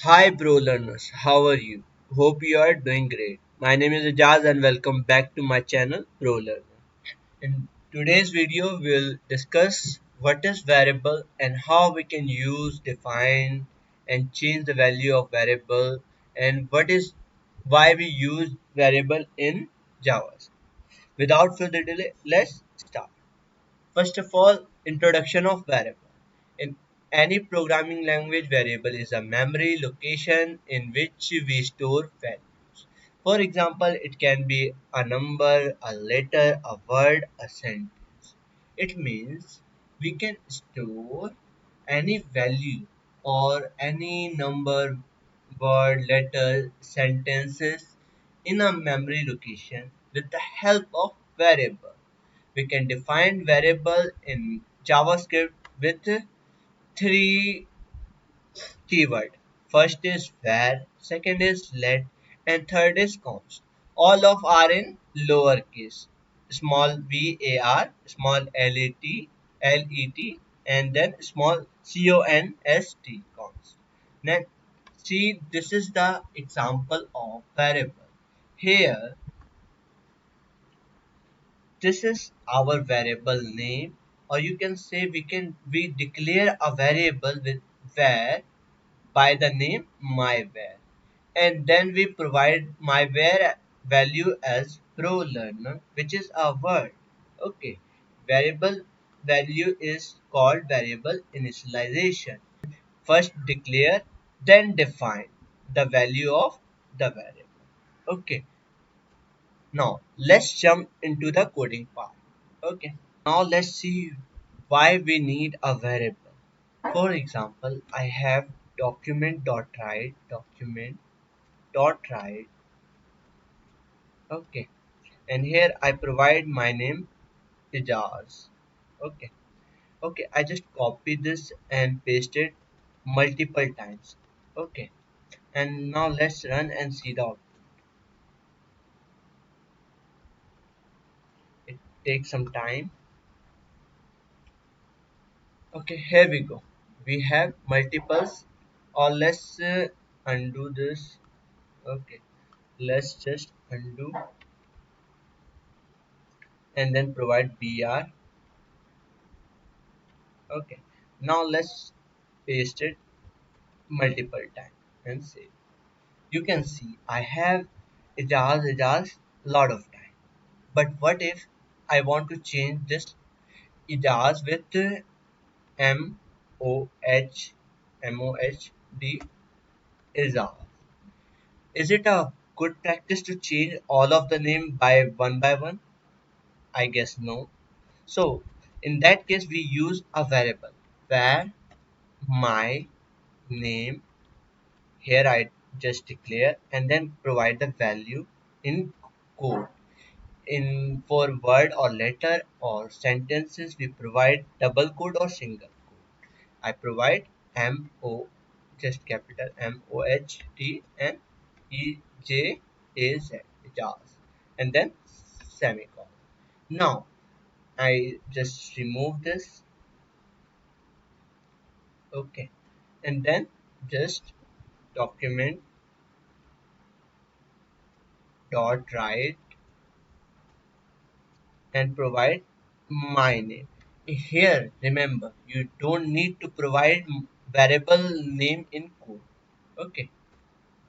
Hi BroLearners, how are you? Hope you are doing great. My name is Ajaz and welcome back to my channel BroLearner. In today's video, we'll discuss what is variable and how we can use, define and change the value of variable and why we use variable in Java. Without further delay, let's start. First of all, introduction of variable. In any programming language, variable is a memory location in which we store values. For example, it can be a number, a letter, a word, a sentence. It means we can store any value or any number, word, letter, sentences in a memory location with the help of variable. We can define variable in JavaScript with three keywords. First is var, second is let, and third is const. All of are in lowercase. Small var, small let, and then small const. Const. Now, see, this is the example of variable. Here, this is our variable name, or you can say we declare a variable with var by the name myvar, and then we provide myvar value as ProLearner, which is a word. Okay, variable value is called variable initialization. First declare, then define the value of the variable. Okay, now let's jump into the coding part. Okay, now let's see why we need a variable. For example, I have document.write. Okay, and here I provide my name Ijaz. Okay, okay, I just copy this and paste it multiple times. Okay, and now let's run and see the output. It takes some time. Okay, here we go. We have multiples, or let's undo this. Okay, let's just undo and then provide br. Okay, now let's paste it multiple times and save. You can see I have Ijaz lot of time. But what if I want to change this Ijaz with M O H D Ijaz? Is it a good practice to change all of the name by one? I guess no. So in that case we use a variable where my name, here I just declare and then provide the value in code. In for word or letter or sentences we provide double quote or single quote. I provide mo, just capital MOHT and EJAZ, jars, and then semicolon. Now I just remove this. Okay, and then just document dot write and provide my name. Here, remember, you don't need to provide variable name in code. Okay,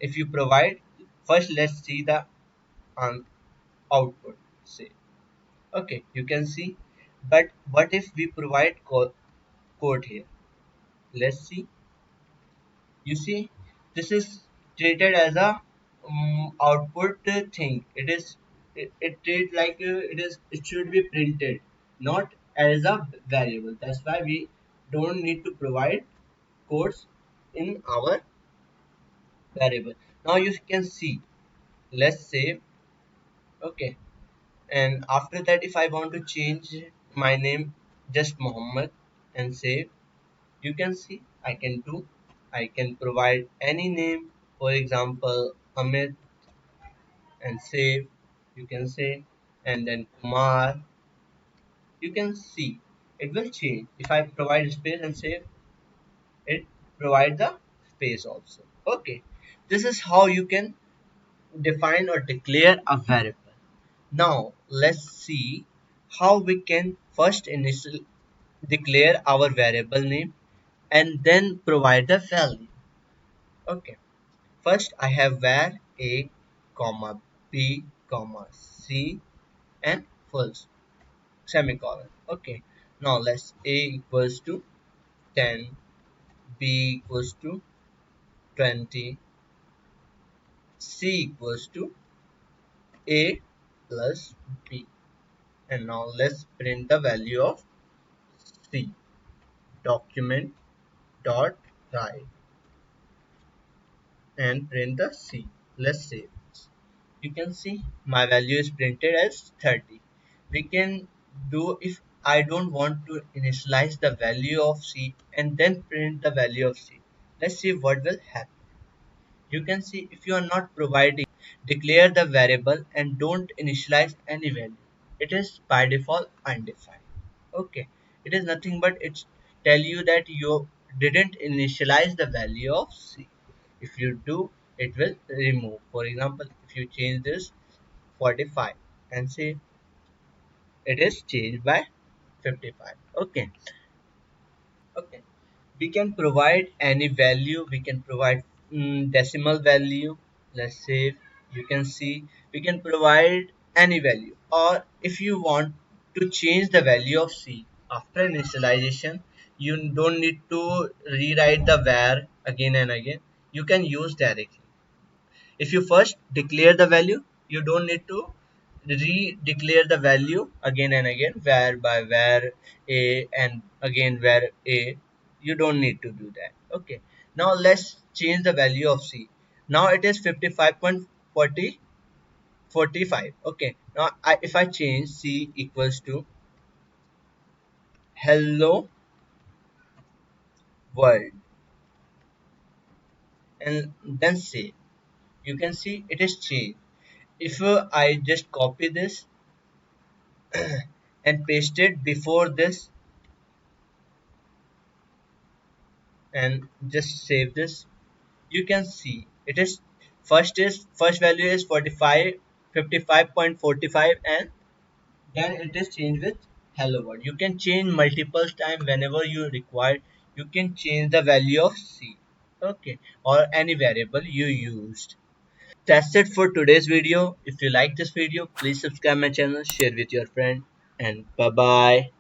if you provide, first let's see the um, output. Say, okay, you can see, but what if we provide code here? Let's see. You see, this is treated as a output thing. It treat like it should be printed, not as a variable. That's why we don't need to provide codes in our variable. Now you can see. Let's save. Okay, and after that, if I want to change my name, just Muhammad, and save, you can see I can provide any name, for example Amit, and save, you can say, and then Kumar. You can see it will change if I provide space and save. It provide the space also. Okay, this is how you can define or declare a variable. Now let's see how we can first initial declare our variable name and then provide the value. Okay, first I have var a comma b comma c and full semicolon. Okay, now let's a equals to 10, b equals to 20, c equals to a plus b. And now let's print the value of c. Document dot write and print the c. Let's save this. You can see my value is printed as 30. We can do if I don't want to initialize the value of c and then print the value of c. Let's see what will happen. You can see if you are not providing, declare the variable and don't initialize any value. It is by default undefined. Okay, it is nothing but it's tell you that you didn't initialize the value of c. If you do, it will remove. For example, if you change this 45 and say it is changed by 55. Okay, okay. We can provide any value. We can provide decimal value. Let's say you can see we can provide any value, or if you want to change the value of c after initialization, you don't need to rewrite the var again and again. You can use directly. If you first declare the value, you don't need to re-declare the value again and again, var by var a and again var a. You don't need to do that. Okay, now let's change the value of c. Now it is 55.45. Okay, now if I change c equals to hello world and then say, you can see it is changed. If I just copy this and paste it before this and just save this, you can see it is first value is 45 55.45, and then it is changed with hello world. You can change multiple times whenever you require. You can change the value of c. Okay, or any variable you used. That's it for today's video. If you like this video, please subscribe my channel, share with your friend, and bye bye.